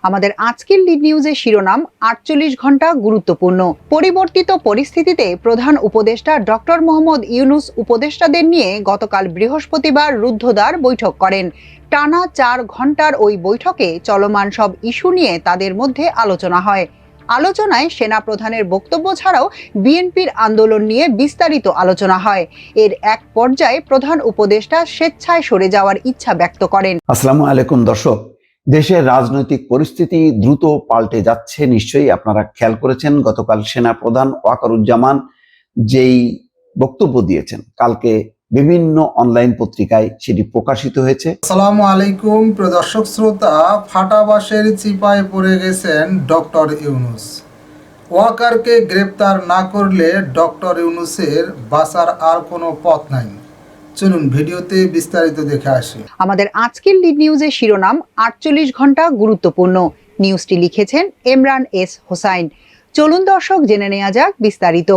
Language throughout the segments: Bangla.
আমাদের আজকের লিড নিউজের শিরোনাম ৪৮ ঘন্টা গুরুত্বপূর্ণ। পরিবর্তিত পরিস্থিতিতে প্রধান উপদেষ্টা ডক্টর মোহাম্মদ ইউনূস উপদেষ্টাদের নিয়ে গতকাল বৃহস্পতিবার রুদ্ধদ্বার বৈঠক করেন। টানা ৪ ঘন্টার ওই বৈঠকে চলমান সব ইস্যু নিয়ে তাদের মধ্যে আলোচনা হয়। আলোচনায় সেনা প্রধানের বক্তব্য ছাড়াও বিএনপির আন্দোলন নিয়ে বিস্তারিত আলোচনা হয়। এর এক পর্যায়ে প্রধান উপদেষ্টা স্বেচ্ছায় সরে যাওয়ার ইচ্ছা ব্যক্ত করেন। আসসালামু আলাইকুম দর্শক, দেশের রাজনৈতিক পরিস্থিতি দ্রুত পাল্টে যাচ্ছে। নিশ্চয়ই আপনারা খেয়াল করেছেন, গতকাল সেনা প্রধান ওয়াকারুজ্জামান যেই বক্তব্য দিয়েছেন, কালকে বিভিন্ন অনলাইন পত্রিকায় সেটি প্রকাশিত হয়েছে। আসসালামু আলাইকুম প্রিয় দর্শক শ্রোতা, ফাটাবাসের চিপায় পড়ে গেছেন ডক্টর ইউনূস। ওয়াকারকে গ্রেপ্তার না করলে ডক্টর ইউনূসের বাঁচার আর কোনো পথ নাই। চলুন ভিডিওতে বিস্তারিত দেখে আসি। আমাদের আজকের লিড নিউজের শিরোনাম ৪৮ ঘন্টা গুরুত্বপূর্ণ। নিউজটি লিখেছেন এমরান এস হোসাইন। চলুন দর্শক জেনে নেওয়া যাক বিস্তারিত।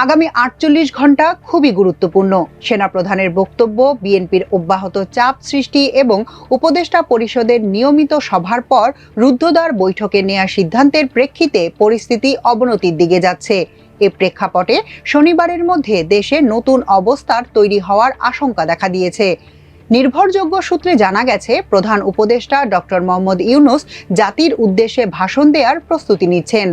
আগামী ৪৮ ঘন্টা খুবই গুরুত্বপূর্ণ। সেনাপ্রধানের বক্তব্য, বিএনপির অব্যাহত চাপ সৃষ্টি এবং উপদেষ্টা পরিষদের নিয়মিত সভার পর রুদ্ধদ্বার বৈঠকে নেওয়া সিদ্ধান্তের প্রেক্ষিতে পরিস্থিতি অবনতির দিকে যাচ্ছে। এ প্রেক্ষাপটে শনিবারের মধ্যে দেশে নতুন অবস্থার তৈরি হওয়ার আশঙ্কা দেখা দিয়েছে। নির্ভরযোগ্য সূত্রে জানা গেছে, প্রধান উপদেষ্টা ডক্টর মোহাম্মদ ইউনূস জাতির উদ্দেশ্যে ভাষণ দেওয়ার প্রস্তুতি নিচ্ছেন।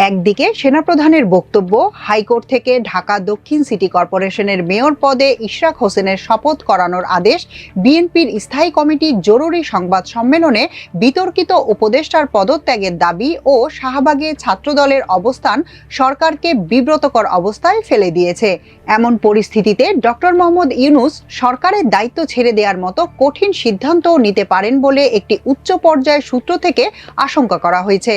একদিকে সেনাপ্রধানের বক্তব্য, হাইকোর্ট থেকে ঢাকা দক্ষিণ সিটি কর্পোরেশনের মেয়র পদে ইশরাক হোসেনের শপথ করানোর আদেশ, বিএনপির স্থায়ী কমিটির জরুরি সংবাদ সম্মেলনে বিতর্কিত উপদেষ্টার পদত্যাগের দাবি ও শাহবাগে ছাত্রদলের অবস্থান সরকারকে বিব্রতকর অবস্থায় ফেলে দিয়েছে। এমন পরিস্থিতিতে ডক্টর মোহাম্মদ ইউনূস সরকারের দায়িত্ব ছেড়ে দেওয়ার মতো কঠিন সিদ্ধান্তও নিতে পারেন বলে একটি উচ্চ পর্যায়ের সূত্র থেকে আশঙ্কা করা হয়েছে।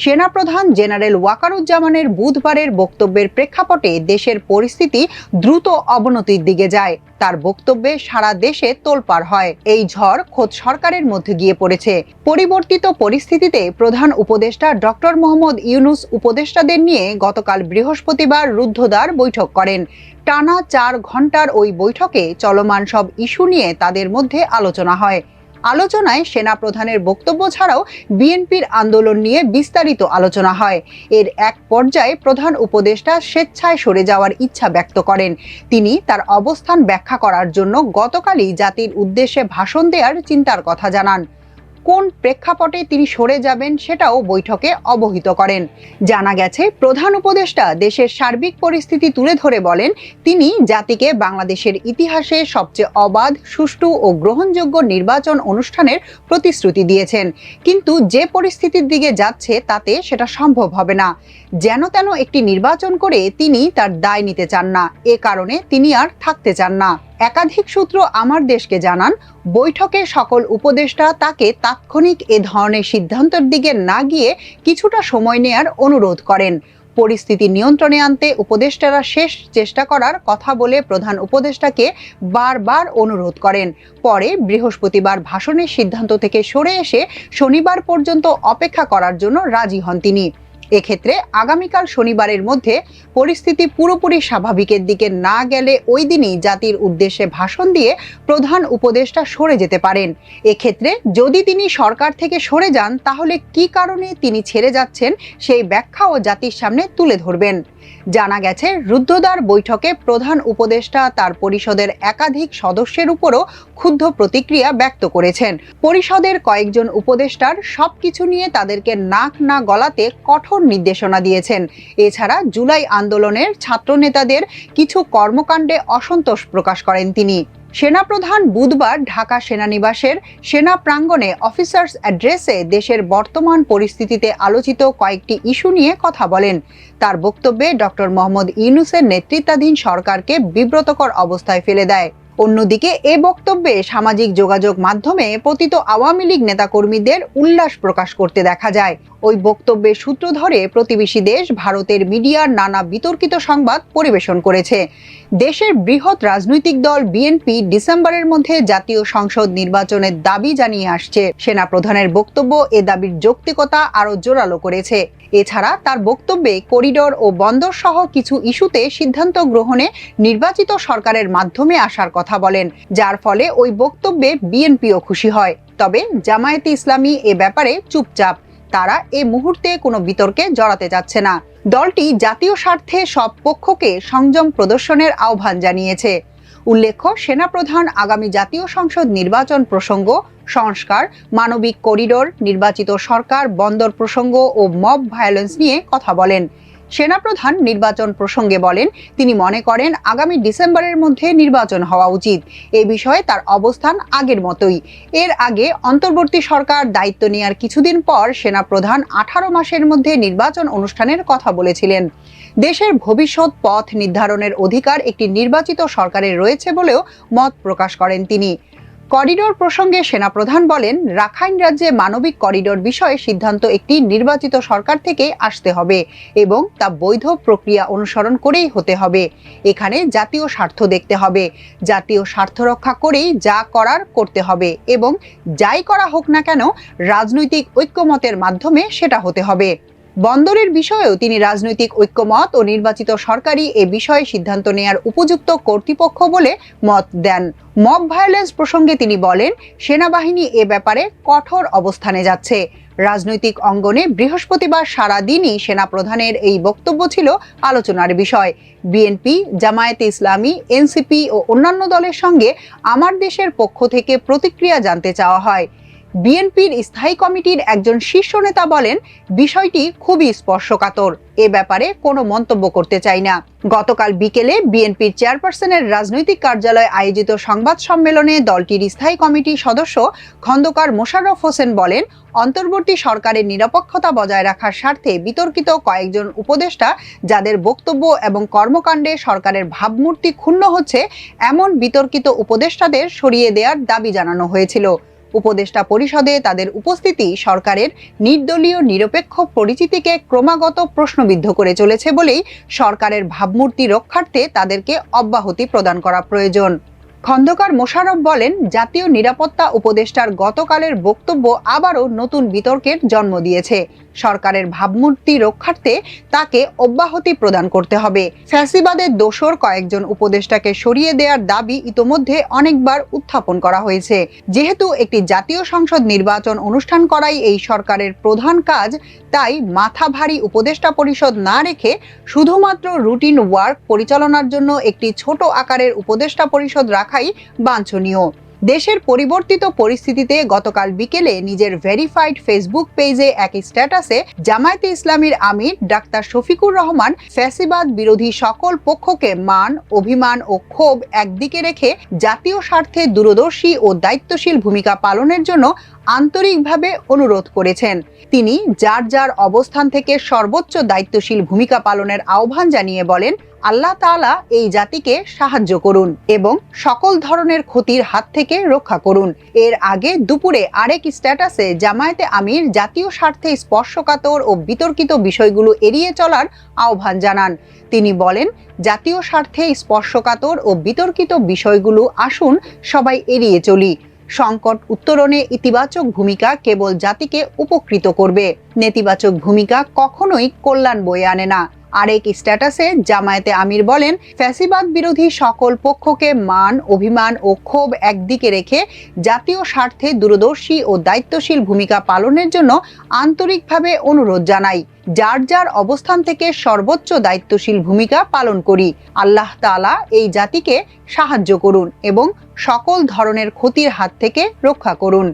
সেনাপ্রধান জেনারেল ওয়াকারুজ্জামানের বুধবারের বক্তব্যের প্রেক্ষাপটে দেশের পরিস্থিতি দ্রুত অবনতির দিকে যায়। তার বক্তব্যে সারা দেশে তোলপাড় হয়। এই ঝড় খোদ সরকারের মধ্যে গিয়ে পড়েছে। পরিবর্তিত পরিস্থিতিতে প্রধান উপদেষ্টা ডক্টর মোহাম্মদ ইউনূস উপদেষ্টাদের নিয়ে গতকাল বৃহস্পতিবার রুদ্ধদ্বার বৈঠক করেন। টানা ৪ ঘন্টার ওই বৈঠকে চলমান সব ইস্যু নিয়ে তাদের মধ্যে আলোচনা হয়। আলোচনায় সেনা প্রধানের বক্তব্য ছাড়াও বিএনপির আন্দোলন নিয়ে বিস্তারিত আলোচনা হয়। এর এক পর্যায়ে প্রধান উপদেষ্টা স্বেচ্ছায় সরে যাওয়ার ইচ্ছা ব্যক্ত করেন। তিনি তার অবস্থান ব্যাখ্যা করার জন্য গতকালই জাতির উদ্দেশ্যে ভাষণ দেওয়ার চিন্তার কথা জানান। কোন প্রেক্ষাপটে তিনি সরে যাবেন সেটাও বৈঠকে অবহিত করেন। জানা গেছে, প্রধান উপদেষ্টা দেশের সার্বিক পরিস্থিতি তুলে ধরে বলেন, তিনি জাতিকে বাংলাদেশের ইতিহাসে সবচেয়ে অবাধ, সুষ্ঠু ও গ্রহণযোগ্য নির্বাচন অনুষ্ঠানের প্রতিশ্রুতি দিয়েছেন। কিন্তু যে পরিস্থিতির দিকে যাচ্ছে তাতে সেটা সম্ভব হবে না। যেন তেন একটি নির্বাচন করে তিনি তার দায় নিতে চান না। এ কারণে তিনি আর থাকতে চান না। একাধিক সূত্র আমার দেশকে জানান, বৈঠকে সকল উপদেষ্টা তাকে তাৎক্ষণিক এ ধরনের সিদ্ধান্তের দিকে না গিয়ে কিছুটা সময় নেয়ার অনুরোধ করেন। পরিস্থিতি নিয়ন্ত্রণে আনতে উপদেষ্টারা শেষ চেষ্টা করার কথা বলে প্রধান উপদেষ্টাকে বারবার অনুরোধ করেন। পরে বৃহস্পতিবার ভাষণের সিদ্ধান্ত থেকে সরে এসে শনিবার পর্যন্ত অপেক্ষা করার জন্য রাজি হন তিনি। এক্ষেত্রে আগামীকাল শনিবারের মধ্যে পরিস্থিতি পুরোপুরি স্বাভাবিকের দিকে না গেলে ওই দিনই জাতির উদ্দেশ্যে ভাষণ দিয়ে প্রধান উপদেষ্টা সরে যেতে পারেন। এক্ষেত্রে যদি তিনি সরকার থেকে সরে যান, তাহলে কি কারণে তিনি ছেড়ে যাচ্ছেন সেই ব্যাখ্যাও জাতির সামনে তুলে ধরবেন। জানা গেছে, রুদ্ধদ্বার বৈঠকে প্রধান উপদেষ্টা তার পরিষদের একাধিক সদস্যের উপরও ক্ষুব্ধ প্রতিক্রিয়া ব্যক্ত করেছেন। পরিষদের কয়েকজন উপদেষ্টার সবকিছু নিয়ে তাদেরকে নাক না গলাতে কঠোর নির্দেশনা দিয়েছেন। এছাড়া জুলাই আন্দোলনের ছাত্র নেতাদের কিছু কর্মকাণ্ডে অসন্তোষ প্রকাশ করেন তিনি। সেনাপ্রধান বুধবার ঢাকা সেনানিবাসের সেনা প্রাঙ্গণে অফিসার্স অ্যাড্রেসে দেশের বর্তমান পরিস্থিতিতে আলোচিত কয়েকটি ইস্যু নিয়ে কথা বলেন। তার বক্তব্যে ডক্টর মোহাম্মদ ইউনূসের নেতৃত্বাধীন সরকারকে বিব্রতকর অবস্থায় ফেলে দেয়। অন্যদিকে এ বক্তব্যে সামাজিক যোগাযোগ মাধ্যমে পতিত আওয়ামী লীগ নেতাকর্মীদের উল্লাস প্রকাশ করতে দেখা যায়। ওই বক্তব্যের সূত্র ধরে প্রতিবেশী দেশ ভারতের মিডিয়ার নানা বিতর্কিত সংবাদ পরিবেশন করেছে। দেশের বৃহৎ রাজনৈতিক দল বিএনপি ডিসেম্বরের মধ্যে জাতীয় সংসদ নির্বাচনের দাবি জানিয়ে আসছে। সেনাপ্রধানের বক্তব্য এ দাবির যৌক্তিকতা আরও জোরালো করেছে। এছাড়া তার বক্তব্যে করিডোর ও বন্দর সহ কিছু ইস্যুতে সিদ্ধান্ত গ্রহণে নির্বাচিত সরকারের মাধ্যমে আসার কথা বলেন, যার ফলে ওই বক্তব্যে বিএনপিও খুশি হয়। তবে জামায়াতে ইসলামী এ ব্যাপারে চুপচাপ। তারা এই মুহূর্তে কোনো বিতর্কে জড়াতে যাচ্ছে না। দলটি জাতীয় স্বার্থে সব পক্ষকে সংযম প্রদর্শনের আহ্বান জানিয়েছে। উল্লেখ্য, সেনাপ্রধান আগামী জাতীয় সংসদ নির্বাচন প্রসঙ্গ, সংস্কার, মানবিক করিডোর, নির্বাচিত সরকার, বন্দর প্রসঙ্গ ও মব ভায়োলেন্স নিয়ে কথা বলেন। সেনাপ্রধান নির্বাচন প্রসঙ্গে বলেন, তিনি মনে করেন আগামী ডিসেম্বরের মধ্যে নির্বাচন হওয়া উচিত। এ বিষয়ে তার অবস্থান আগের মতোই। এর আগে অন্তর্বর্তী সরকার দায়িত্ব নেওয়ার কিছুদিন পর সেনাপ্রধান 18 মাসের মধ্যে নির্বাচন অনুষ্ঠানের কথা বলেছিলেন। দেশের ভবিষ্যৎ পথ নির্ধারণের অধিকার একটি নির্বাচিত সরকারের রয়েছে বলেও মত প্রকাশ করেন তিনি। করিডোর প্রসঙ্গে সেনাপ্রধান বলেন, রাখাইন রাজ্যে মানবিক করিডোর বিষয়ে সিদ্ধান্ত একটি নির্বাচিত সরকার থেকে আসতে হবে এবং তা বৈধ প্রক্রিয়া অনুসরণ করেই হতে হবে। এখানে জাতীয় স্বার্থ দেখতে হবে, জাতীয় স্বার্থ রক্ষা করেই যা করার করতে হবে এবং যাই করা হোক না কেন রাজনৈতিক ঐক্যমতের মাধ্যমে সেটা হতে হবে। বন্দরের বিষয়েও তিনি রাজনৈতিক ঐক্যমত ও নির্বাচিত সরকারই এ বিষয়ে সিদ্ধান্ত নেয়ার উপযুক্ত কর্তৃপক্ষ বলে মত দেন। মব ভায়োলেন্স প্রসঙ্গে তিনি বলেন, সেনাবাহিনী এ ব্যাপারে কঠোর অবস্থানে যাচ্ছে। রাজনৈতিক অঙ্গনে বৃহস্পতিবার সারাদিনই সেনাপ্রধানের এই বক্তব্য ছিল আলোচনার বিষয়। বিএনপি, জামায়াতে ইসলামী, এনসিপি ও অন্যান্য দলের সঙ্গে আমার দেশের পক্ষ থেকে প্রতিক্রিয়া জানতে চাওয়া হয়। বিএনপির স্থায়ী কমিটির একজন শীর্ষ নেতা বলেন, বিষয়টি খুবই স্পর্শকাতর, এ ব্যাপারে কোনো মন্তব্য করতে চাই না। গতকাল বিকেলে বিএনপির চেয়ারপারসনের রাজনৈতিক কার্যালয়ে আয়োজিত সংবাদ সম্মেলনে দলটির স্থায়ী কমিটির সদস্য খন্দকার মোশাররফ হোসেন বলেন, অন্তর্বর্তী সরকারের নিরপেক্ষতা বজায় রাখার স্বার্থে বিতর্কিত কয়েকজন উপদেষ্টা যাদের বক্তব্য এবং কর্মকাণ্ডে সরকারের ভাবমূর্তি ক্ষুণ্ণ হচ্ছে, এমন বিতর্কিত উপদেষ্টাদের সরিয়ে দেওয়ার দাবি জানানো হয়েছিল। উপদেষ্টা পরিষদে তাদের উপস্থিতি সরকারের নির্দলীয় নিরপেক্ষ পরিচিতিকে ক্রমাগত প্রশ্নবিদ্ধ করে চলেছে বলেই সরকারের ভাবমূর্তি রক্ষার্থে তাদেরকে অব্যাহতি প্রদান করা প্রয়োজন। খন্দকার মোশাররফ বলেন, জাতীয় নিরাপত্তা উপদেষ্টার গতকালের বক্তব্য আবারও নতুন বিতর্কের জন্ম দিয়েছে। সরকারের ভাবমূর্তি রক্ষার্থে তাকে অব্যাহতি প্রদান করতে হবে। ফ্যাসিবাদের দোসর কয়েকজন উপদেষ্টাকে সরিয়ে দেওয়ার দাবি ইতোমধ্যে অনেকবার উত্থাপন করা হয়েছে। যেহেতু একটি জাতীয় সংসদ নির্বাচন অনুষ্ঠান করাই এই সরকারের প্রধান কাজ, তাই মাথা ভারী উপদেষ্টা পরিষদ না রেখে শুধুমাত্র রুটিন ওয়ার্ক পরিচালনার জন্য একটি ছোট আকারের উপদেষ্টা পরিষদ রাখাই বাঞ্ছনীয়। দেশের পরিবর্তিত পরিস্থিতিতে গতকাল বিকেলে নিজের ভেরিফাইড ফেসবুক পেজে এক স্ট্যাটাসে জামায়াতে ইসলামীর আমির ডাক্তার শফিকুর রহমান ফ্যাসিবাদ বিরোধী সকল পক্ষকে মান, অভিমান ও ক্ষোভ একদিকে রেখে জাতীয় স্বার্থে দূরদর্শী ও দায়িত্বশীল ভূমিকা পালনের জন্য আন্তরিকভাবে অনুরোধ করেছেন। তিনি যার যার অবস্থান থেকে সর্বোচ্চ দায়িত্বশীল ভূমিকা পালনের আহ্বান জানিয়ে বলেন, আল্লাহ তাআলা এই জাতিকে সাহায্য করুন এবং সকল ধরনের ক্ষতির হাত থেকে রক্ষা করুন। এর আগে দুপুরে আরেক স্ট্যাটাসে জামায়াতে আমির জাতীয় স্বার্থে স্পর্শকাতর ও বিতর্কিত বিষয়গুলো এড়িয়ে চলার আহ্বান জানান। তিনি বলেন, জাতীয় স্বার্থে স্পর্শকাতর ও বিতর্কিত বিষয়গুলো আসুন সবাই এড়িয়ে চলি। সংকট উত্তরণে ইতিবাচক ভূমিকা কেবল জাতিকে উপকৃত করবে, নেতিবাচক ভূমিকা কখনোই কল্যাণ বয়ে আনে না। আরেক স্ট্যাটাসে জামায়াতে আমির বলেন, ফ্যাসিবাদ বিরোধী সকল পক্ষকে মান, অভিমান ও ক্ষোভ একদিকে রেখে জাতীয় স্বার্থে দূরদর্শী ও দায়িত্বশীল ভূমিকা পালনের জন্য আন্তরিকভাবে অনুরোধ জানাই। যার যার অবস্থান থেকে সর্বোচ্চ দায়িত্বশীল ভূমিকা পালন করি। আল্লাহ তাআলা এই জাতিকে সাহায্য করুন এবং সকল ধরনের ক্ষতির হাত থেকে রক্ষা করুন।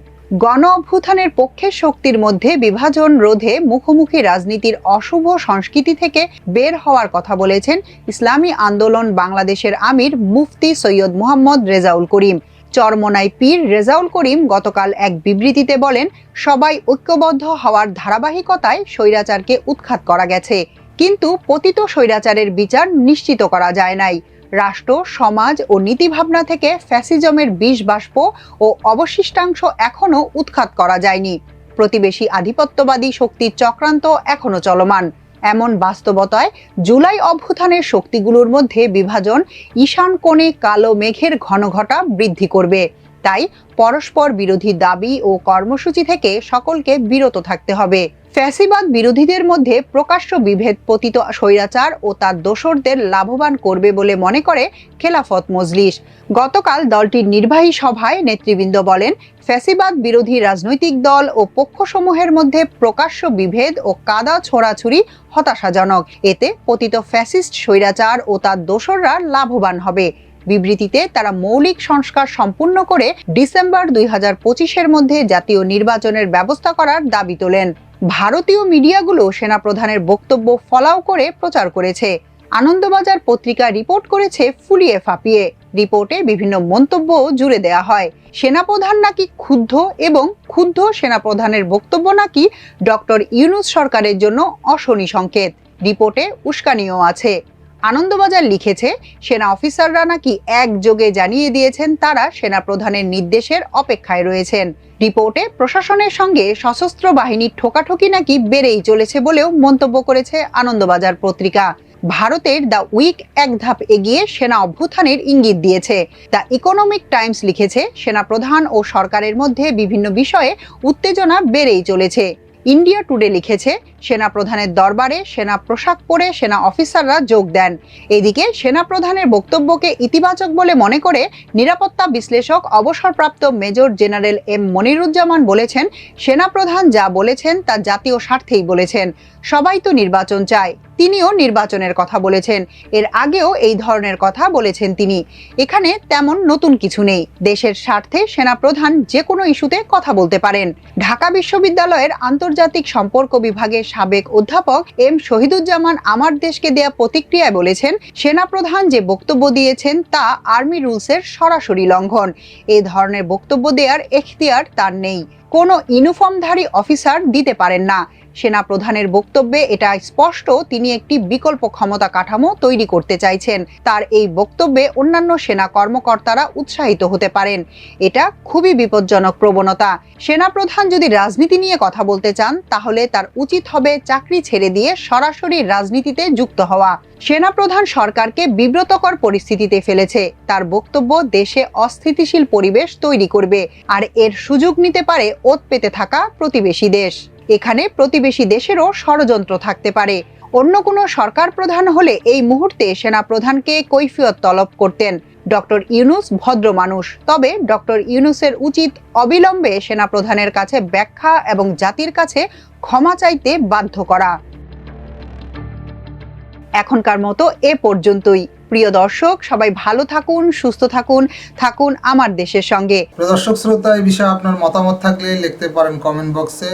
গণ অভ্যুত্থানের পক্ষের শক্তির মধ্যে বিভাজন রোধে মুখোমুখি রাজনীতির অশুভ সংস্কৃতি থেকে বের হওয়ার কথা বলেছেন ইসলামী আন্দোলন বাংলাদেশের আমির মুফতি সৈয়দ মুহাম্মদ রেজাউল করিম। চরমোনাই পীর রেজাউল করিম গতকাল এক বিবৃতিতে বলেন, সবাই ঐক্যবদ্ধ হওয়ার ধারাবাহিকতায় স্বৈরাচারকে উৎখাত করা গেছে, কিন্তু পতিত স্বৈরাচারের বিচার নিশ্চিত করা যায় নাই। রাষ্ট্র, সমাজ ও নীতিভাবনা থেকে ফ্যাসিজমের বিষ বাষ্প ও অবশিষ্টাংশ এখনো উৎখাত করা যায়নি। প্রতিবেশী আধিপত্যবাদী শক্তির চক্রান্ত এখনো চলমান। এমন বাস্তবতায় জুলাই অভ্যুত্থানের শক্তিগুলোর মধ্যে বিভাজন ঈশান কোণে কালো মেঘের ঘনঘটা বৃদ্ধি করবে। তাই পরস্পর বিরোধী দাবি ও কর্মসূচি থেকে সকলকে বিরত থাকতে হবে। ফ্যাসিবাদ বিরোধীদের মধ্যে প্রকাশ্য বিভেদ পতিত স্বৈরাচার ও তার দোসরদের লাভবান করবে বলে মনে করে খেলাফত মজলিস। গতকাল দলটির নির্বাহী সভায় নেতৃবৃন্দ বলেন, ফ্যাসিবাদ বিরোধী রাজনৈতিক দল ও পক্ষসমূহের মধ্যে প্রকাশ্য বিভেদ ও কাদা ছোড়াছুড়ি হতাশাজনক। এতে পতিত ফ্যাসিস্ট স্বৈরাচার ও তার দোসররা লাভবান হবে। বিবৃতিতে তারা মৌলিক সংস্কার সম্পূর্ণ করে ডিসেম্বর 2025-এর মধ্যে জাতীয় নির্বাচনের ব্যবস্থা করার দাবি তোলেন। ভারতীয় মিডিয়াগুলো সেনাপ্রধানের বক্তব্য ফলাও করে প্রচার করেছে। আনন্দবাজার পত্রিকা রিপোর্ট করেছে ফুলিয়ে ফাঁপিয়ে। রিপোর্টে বিভিন্ন মন্তব্য জুড়ে দেয়া হয়। সেনাপ্রধান নাকি ক্ষুব্ধ এবং ক্ষুব্ধ সেনাপ্রধানের বক্তব্য নাকি ডক্টর ইউনূস সরকারের জন্য অশনি সংকেত। রিপোর্টে উস্কানিও আছে। আনন্দবাজার লিখেছে, সেনা অফিসাররা নাকি একযোগে জানিয়ে দিয়েছেন তারা সেনাপ্রধানের নির্দেশের অপেক্ষায় রয়েছেন। রিপোর্টে প্রশাসনের সঙ্গে সশস্ত্র বাহিনীর ঠোকাঠুকি নাকি বেড়েই চলেছে বলেও মন্তব্য করেছে আনন্দবাজার পত্রিকা। ভারতের দ্য উইক এক ধাপ এগিয়ে সেনা অভ্যুত্থানের ইঙ্গিত দিয়েছে। দ্য ইকোনমিক টাইমস লিখেছে, সেনাপ্রধান ও সরকারের মধ্যে বিভিন্ন বিষয়ে উত্তেজনা বেড়েই চলেছে। ইন্ডিয়া টুডে লিখেছে, সেনাপ্রধানের দরবারে সেনা পোশাক পরে সেনা অফিসাররা যোগ দেন। এদিকে সেনাপ্রধানের বক্তব্যকে ইতিবাচক বলে মনে করে নিরাপত্তা বিশ্লেষক অবসরপ্রাপ্ত মেজর জেনারেল এম মনিরুজ্জামান বলেছেন, সেনাপ্রধান যা বলেছেন তা জাতীয় স্বার্থেই বলেছেন। সবাই তো নির্বাচন চায়, তিনিও নির্বাচনের কথা বলেছেন। এর আগেও এই ধরনের কথা বলেছেন তিনি। এখানে তেমন নতুন কিছু নেই। দেশের স্বার্থে সেনাপ্রধান যে কোনো ইস্যুতে কথা বলতে পারেন। ঢাকা বিশ্ববিদ্যালয়ের আন্তর্জাতিক সম্পর্ক বিভাগের সাবেক অধ্যাপক এম শহীদুজ্জামান আমার দেশকে দেয়া প্রতিক্রিয়ায় বলেছেন, সেনাপ্রধান যে বক্তব্য দিয়েছেন তা আর্মি রুলসের সরাসরি লঙ্ঘন। এই ধরনের বক্তব্য দেওয়ার এখতিয়ার তার নেই। কোনো ইউনিফর্মধারী অফিসার দিতে পারেন না। সেনাপ্রধানের বক্তব্যে এটা স্পষ্ট তিনি একটি বিকল্প ক্ষমতা কাঠামো তৈরি করতে চাইছেন। তার এই বক্তব্যে অন্যান্য সেনা কর্মকর্তারা উৎসাহিত হতে পারেন। এটা খুবই বিপজ্জনক প্রবণতা। সেনাপ্রধান যদি রাজনীতি নিয়ে কথা বলতে চান তাহলে তার উচিত হবে চাকরি ছেড়ে দিয়ে সরাসরি রাজনীতিতে যুক্ত হওয়া। সেনাপ্রধান সরকারকে বিব্রতকর পরিস্থিতিতে ফেলেছে। তার বক্তব্য দেশে অস্থিতিশীল পরিবেশ তৈরি করবে, আর এর সুযোগ নিতে পারে ওত পেতে থাকা প্রতিবেশী দেশ। এখানে প্রতিবেশী দেশেরও ষড়যন্ত্র থাকতে পারে। অন্য কোনো সরকার প্রধান হলে এই মুহূর্তে সেনাপ্রধানকে কৈফিয়ত তলব করতেন। ডক্টর ইউনূস ভদ্র মানুষ, তবে ডক্টর ইউনূসের উচিত অবিলম্বে সেনাপ্রধানের কাছে ব্যাখ্যা এবং জাতির কাছে ক্ষমা চাইতে বাধ্য করা। এখনকার মতো এ পর্যন্তই। প্রিয় দর্শক, সবাই ভালো থাকুন, সুস্থ থাকুন, থাকুন আমার দেশের সঙ্গে। প্রিয় দর্শক শ্রোতা, এই বিষয়ে আপনার মতামত থাকলে লিখতে পারেন কমেন্ট বক্সে।